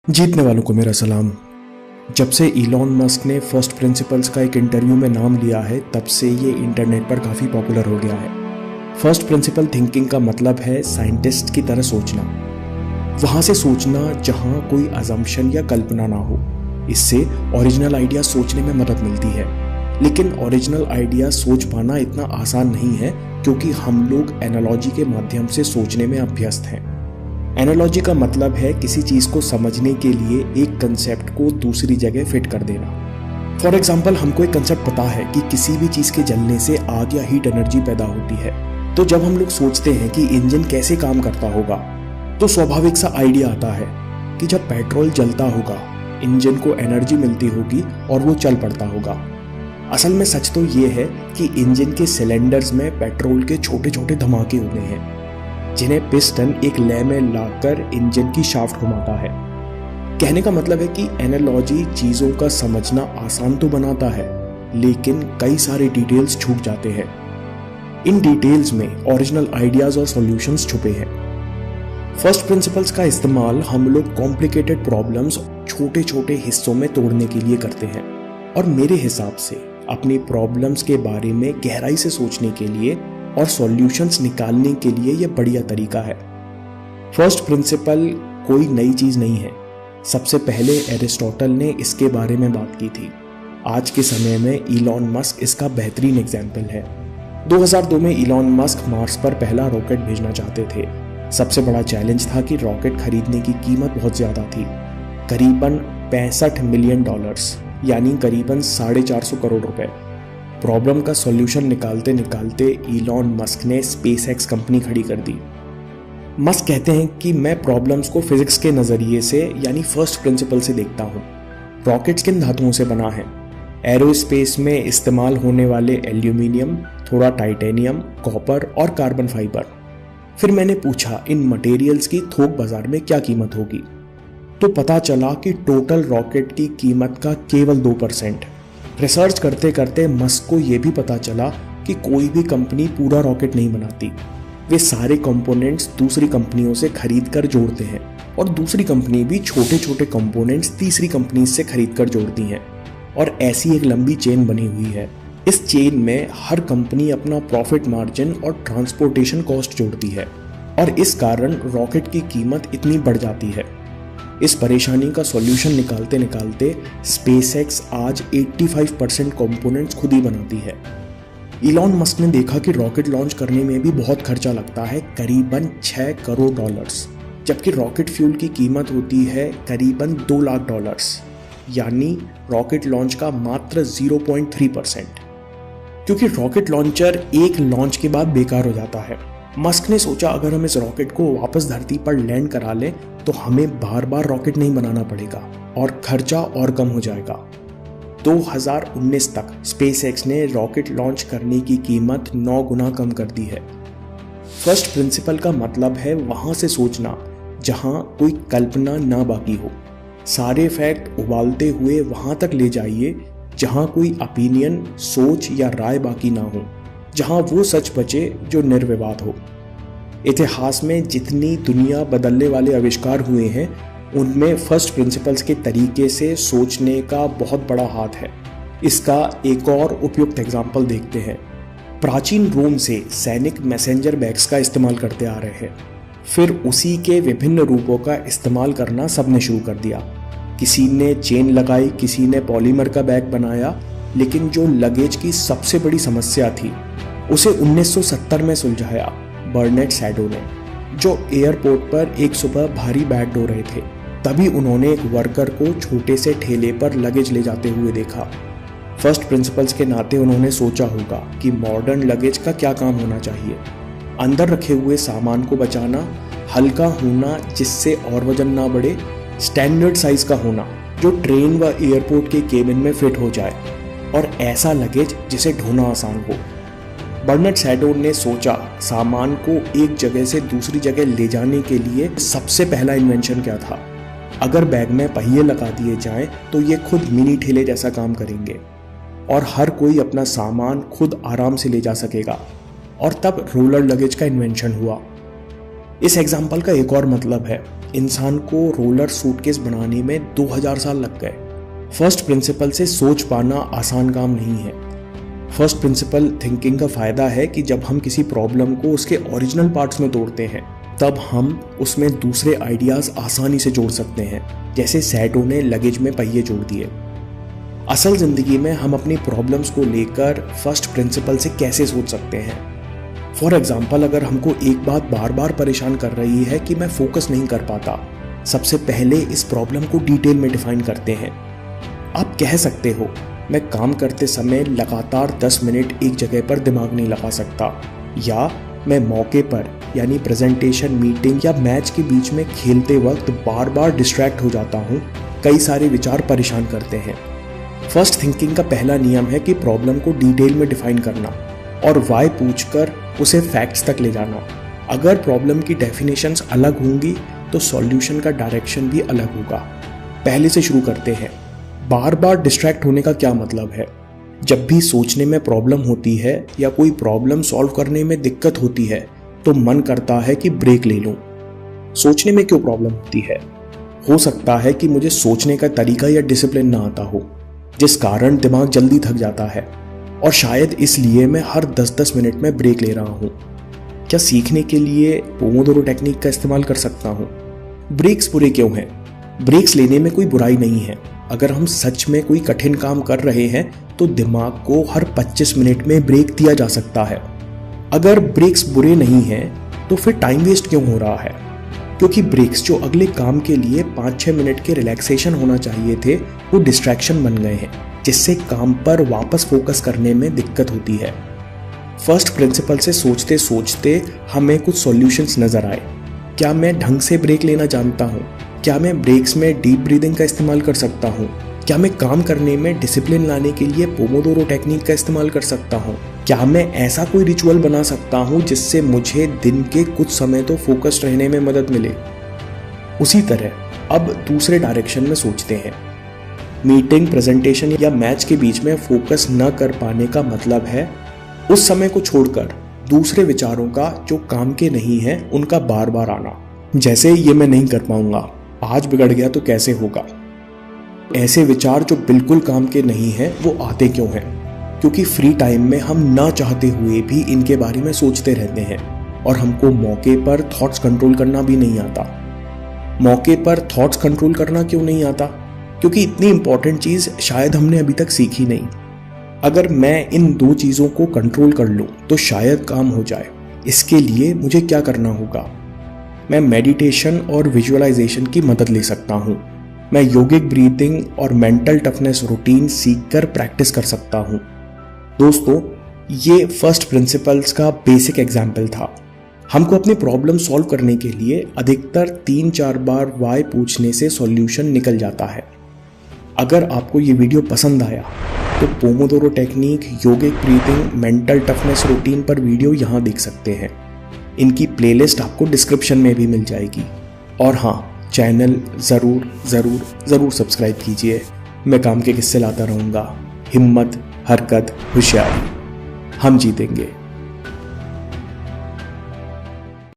जीतने वालों को मेरा सलाम। जब से इलॉन मस्क ने फर्स्ट प्रिंसिपल्स का एक इंटरव्यू में नाम लिया है, तब से ये इंटरनेट पर काफ़ी पॉपुलर हो गया है। फर्स्ट प्रिंसिपल थिंकिंग का मतलब है साइंटिस्ट की तरह सोचना, वहाँ से सोचना जहाँ कोई अजम्पशन या कल्पना ना हो। इससे ओरिजिनल आइडिया सोचने में मदद मिलती है। लेकिन ओरिजिनल आइडिया सोच पाना इतना आसान नहीं है, क्योंकि हम लोग एनालॉजी के माध्यम से सोचने में अभ्यस्त हैं। एनालॉजी का मतलब है किसी चीज़ को समझने के लिए एक कंसेप्ट को दूसरी जगह फिट कर देना। फॉर एग्जाम्पल, हमको एक कंसेप्ट पता है कि किसी भी चीज़ के जलने से आग या हीट एनर्जी पैदा होती है। तो जब हम लोग सोचते हैं कि इंजन कैसे काम करता होगा, तो स्वाभाविक सा आइडिया आता है कि जब पेट्रोल जलता होगा, इंजन को एनर्जी मिलती होगी और वो चल पड़ता होगा। असल में सच तो ये है कि इंजन के सिलेंडर्स में पेट्रोल के छोटे छोटे धमाके होते हैं, जिन्हें पिस्टन एक लय में लाकर इंजन की शाफ्ट घुमाता है। कहने का मतलब है कि एनालॉजी चीजों का समझना आसान तो बनाता है, लेकिन कई सारे डिटेल्स छूट जाते हैं। इन डिटेल्स में ओरिजिनल आइडियाज और सॉल्यूशंस छुपे हैं। फर्स्ट प्रिंसिपल्स का इस्तेमाल हम लोग कॉम्प्लिकेटेड प्रॉब्लम्स छोटे छोटे हिस्सों में तोड़ने के लिए करते हैं, और मेरे हिसाब से अपनी प्रॉब्लम्स के बारे में गहराई से सोचने के लिए और सॉल्यूशंस निकालने के लिए यह बढ़िया तरीका है। फर्स्ट प्रिंसिपल कोई नई चीज नहीं है। सबसे पहले एरिस्टोटल ने इसके बारे में बात की थी। आज के समय में इलॉन मस्क इसका बेहतरीन एग्जाम्पल है। 2002 में इलॉन मस्क मार्स पर पहला रॉकेट भेजना चाहते थे। सबसे बड़ा चैलेंज था कि रॉकेट खरीदने की कीमत बहुत ज्यादा थी, करीबन $65 मिलियन, यानी करीबन 450 करोड़ रुपए। प्रॉब्लम का सॉल्यूशन निकालते निकालते इलॉन मस्क ने स्पेसएक्स कंपनी खड़ी कर दी। मस्क कहते हैं कि मैं प्रॉब्लम्स को फिजिक्स के नजरिए से, यानी फर्स्ट प्रिंसिपल से देखता हूँ। रॉकेट्स किन धातुओं से बना है? एरोस्पेस में इस्तेमाल होने वाले एल्यूमिनियम, थोड़ा टाइटेनियम, कॉपर और कार्बन फाइबर। फिर मैंने पूछा इन मटेरियल्स की थोक बाजार में क्या कीमत होगी, तो पता चला कि टोटल रॉकेट की कीमत का केवल 2%। रिसर्च करते करते मस्क को यह भी पता चला कि कोई भी कंपनी पूरा रॉकेट नहीं बनाती। वे सारे कंपोनेंट्स दूसरी कंपनियों से खरीद कर जोड़ते हैं, और दूसरी कंपनी भी छोटे छोटे कंपोनेंट्स तीसरी कंपनी से खरीद कर जोड़ती हैं, और ऐसी एक लंबी चेन बनी हुई है। इस चेन में हर कंपनी अपना प्रॉफिट मार्जिन और ट्रांसपोर्टेशन कॉस्ट जोड़ती है, और इस कारण रॉकेट की कीमत इतनी बढ़ जाती है। इस परेशानी का सॉल्यूशन निकालते निकालते स्पेसएक्स आज 85% कंपोनेंट्स खुद ही बनाती है। इलॉन मस्क ने देखा कि रॉकेट लॉन्च करने में भी बहुत खर्चा लगता है, करीबन $6 करोड़, जबकि रॉकेट फ्यूल की कीमत होती है करीबन $2 लाख, यानी रॉकेट लॉन्च का मात्र 0.3%। क्योंकि रॉकेट लॉन्चर एक लॉन्च के बाद बेकार हो जाता है, मस्क ने सोचा अगर हम इस रॉकेट को वापस धरती पर लैंड करा लें तो हमें बार बार रॉकेट नहीं बनाना पड़ेगा और खर्चा और कम हो जाएगा। 2019 तक स्पेसएक्स ने रॉकेट लॉन्च करने की कीमत 9 गुना कम कर दी है। फर्स्ट प्रिंसिपल का मतलब है वहां से सोचना जहां कोई कल्पना ना बाकी हो। सारे फैक्ट उबालते हुए वहां तक ले जाइए जहां कोई ओपिनियन, सोच या राय बाकी ना हो, जहां वो सच बचे जो निर्विवाद हो। इतिहास में जितनी दुनिया बदलने वाले आविष्कार हुए हैं, उनमें फर्स्ट प्रिंसिपल्स के तरीके से सोचने का बहुत बड़ा हाथ है। इसका एक और उपयुक्त एग्जाम्पल देखते हैं। प्राचीन रोम से सैनिक मैसेंजर बैग्स का इस्तेमाल करते आ रहे हैं, फिर उसी के विभिन्न रूपों का इस्तेमाल करना सबने शुरू कर दिया। किसी ने चेन लगाई, किसी ने पॉलीमर का बैग बनाया, लेकिन जो लगेज की सबसे बड़ी समस्या थी उसे 1970 में सुलझाया बर्नेट सैडो ने, जो एयरपोर्ट पर एक सुबह भारी बैग ढो रहे थे। तभी उन्होंने एक वर्कर को छोटे से ठेले पर लगेज ले जाते हुए देखा। फर्स्ट प्रिंसिपल्स के नाते उन्होंने सोचा होगा कि मॉडर्न लगेज का क्या काम होना चाहिए। अंदर रखे हुए सामान को बचाना, हल्का होना जिससे और वजन ना बढ़े, स्टैंडर्ड साइज का होना जो ट्रेन व एयरपोर्ट के केबिन में फिट हो जाए, और ऐसा लगेज जिसे ढोना आसान हो। बर्नेट सैडो ने सोचा सामान को एक जगह से दूसरी जगह ले जाने के लिए सबसे पहला इन्वेंशन क्या था। अगर बैग में पहिए लगा दिए जाएं तो ये खुद मिनी ठेले जैसा काम करेंगे और हर कोई अपना सामान खुद आराम से ले जा सकेगा। और तब रोलर लगेज का इन्वेंशन हुआ। इस एग्जाम्पल का एक और मतलब है, इंसान को रोलर सूटकेस बनाने में 2000 साल लग गए। फर्स्ट प्रिंसिपल से सोच पाना आसान काम नहीं है। फर्स्ट प्रिंसिपल थिंकिंग का फायदा है कि जब हम किसी प्रॉब्लम को उसके ओरिजिनल पार्ट्स में तोड़ते हैं तब हम उसमें दूसरे आइडियाज आसानी से जोड़ सकते हैं, जैसे सैटो ने लगेज में पहिए जोड़ दिए। असल जिंदगी में हम अपनी प्रॉब्लम्स को लेकर फर्स्ट प्रिंसिपल से कैसे सोच सकते हैं? फॉर एग्जाम्पल, अगर हमको एक बात बार बार परेशान कर रही है कि मैं फोकस नहीं कर पाता, सबसे पहले इस प्रॉब्लम को डिटेल में डिफाइन करते हैं। आप कह सकते हो, मैं काम करते समय लगातार 10 मिनट एक जगह पर दिमाग नहीं लगा सकता, या मैं मौके पर यानी प्रेजेंटेशन, मीटिंग या मैच के बीच में खेलते वक्त बार बार डिस्ट्रैक्ट हो जाता हूँ। कई सारे विचार परेशान करते हैं। फर्स्ट थिंकिंग का पहला नियम है कि प्रॉब्लम को डिटेल में डिफाइन करना और वाई पूछकर उसे फैक्ट्स तक ले जाना। अगर प्रॉब्लम की डेफिनेशंस अलग होंगी तो सॉल्यूशन का डायरेक्शन भी अलग होगा। पहले से शुरू करते हैं। बार बार डिस्ट्रैक्ट होने का क्या मतलब है? जब भी सोचने में प्रॉब्लम होती है या कोई प्रॉब्लम सॉल्व करने में दिक्कत होती है तो मन करता है कि ब्रेक ले लूं। सोचने में क्यों प्रॉब्लम होती है? हो सकता है कि मुझे सोचने का तरीका या डिसिप्लिन ना आता हो, जिस कारण दिमाग जल्दी थक जाता है, और शायद इसलिए मैं हर 10-10 मिनट में ब्रेक ले रहा हूं। क्या सीखने के लिए पोमोडोरो टेक्निक का इस्तेमाल कर सकता हूं? ब्रेक्स बुरे क्यों हैं? ब्रेक्स लेने में कोई बुराई नहीं है। अगर हम सच में कोई कठिन काम कर रहे हैं तो दिमाग को हर 25 मिनट में ब्रेक दिया जा सकता है। अगर ब्रेक्स बुरे नहीं हैं तो फिर टाइम वेस्ट क्यों हो रहा है? क्योंकि ब्रेक्स जो अगले काम के लिए 5-6 मिनट के रिलैक्सेशन होना चाहिए थे, वो डिस्ट्रैक्शन बन गए हैं, जिससे काम पर वापस फोकस करने में दिक्कत होती है। फर्स्ट प्रिंसिपल से सोचते सोचते हमें कुछ सॉल्यूशंस नजर आए। क्या मैं ढंग से ब्रेक लेना जानता हूँ? क्या मैं ब्रेक्स में डीप ब्रीदिंग का इस्तेमाल कर सकता हूँ? क्या मैं काम करने में डिसिप्लिन लाने के लिए पोमोडोरो टेक्निक का इस्तेमाल कर सकता हूँ? क्या मैं ऐसा कोई रिचुअल बना सकता हूँ जिससे मुझे दिन के कुछ समय तो फोकस्ड रहने में मदद मिले? उसी तरह अब दूसरे डायरेक्शन में सोचते हैं। मीटिंग, प्रेजेंटेशन या मैच के बीच में फोकस न कर पाने का मतलब है उस समय को छोड़कर दूसरे विचारों का जो काम के नहीं है उनका बार बार आना। जैसे ये मैं नहीं कर पाऊंगा, आज बिगड़ गया तो कैसे होगा। ऐसे विचार जो बिल्कुल काम के नहीं हैं वो आते क्यों हैं? क्योंकि फ्री टाइम में हम ना चाहते हुए भी इनके बारे में सोचते रहते हैं और हमको मौके पर थॉट्स कंट्रोल करना भी नहीं आता। मौके पर थॉट्स कंट्रोल करना क्यों नहीं आता? क्योंकि इतनी इंपॉर्टेंट चीज शायद हमने अभी तक सीखी नहीं। अगर मैं इन दो चीजों को कंट्रोल कर लूं तो शायद काम हो जाए। इसके लिए मुझे क्या करना होगा? मैं मेडिटेशन और विजुअलाइजेशन की मदद ले सकता हूँ। मैं योगिक ब्रीथिंग और मेंटल टफनेस रूटीन सीखकर प्रैक्टिस कर सकता हूँ। दोस्तों, ये फर्स्ट प्रिंसिपल्स का बेसिक एग्जाम्पल था। हमको अपनी प्रॉब्लम सॉल्व करने के लिए अधिकतर 3-4 बार वाई पूछने से सॉल्यूशन निकल जाता है। अगर आपको ये वीडियो पसंद आया तो पोमोडोरो टेक्निक, योगिक ब्रीथिंग, मेंटल टफनेस रूटीन पर वीडियो यहाँ देख सकते हैं। इनकी प्लेलिस्ट आपको डिस्क्रिप्शन में भी मिल जाएगी। और हाँ, चैनल ज़रूर सब्सक्राइब कीजिए। मैं काम के किस्से लाता रहूँगा। हिम्मत, हरकत, होशियारी, हम जीतेंगे।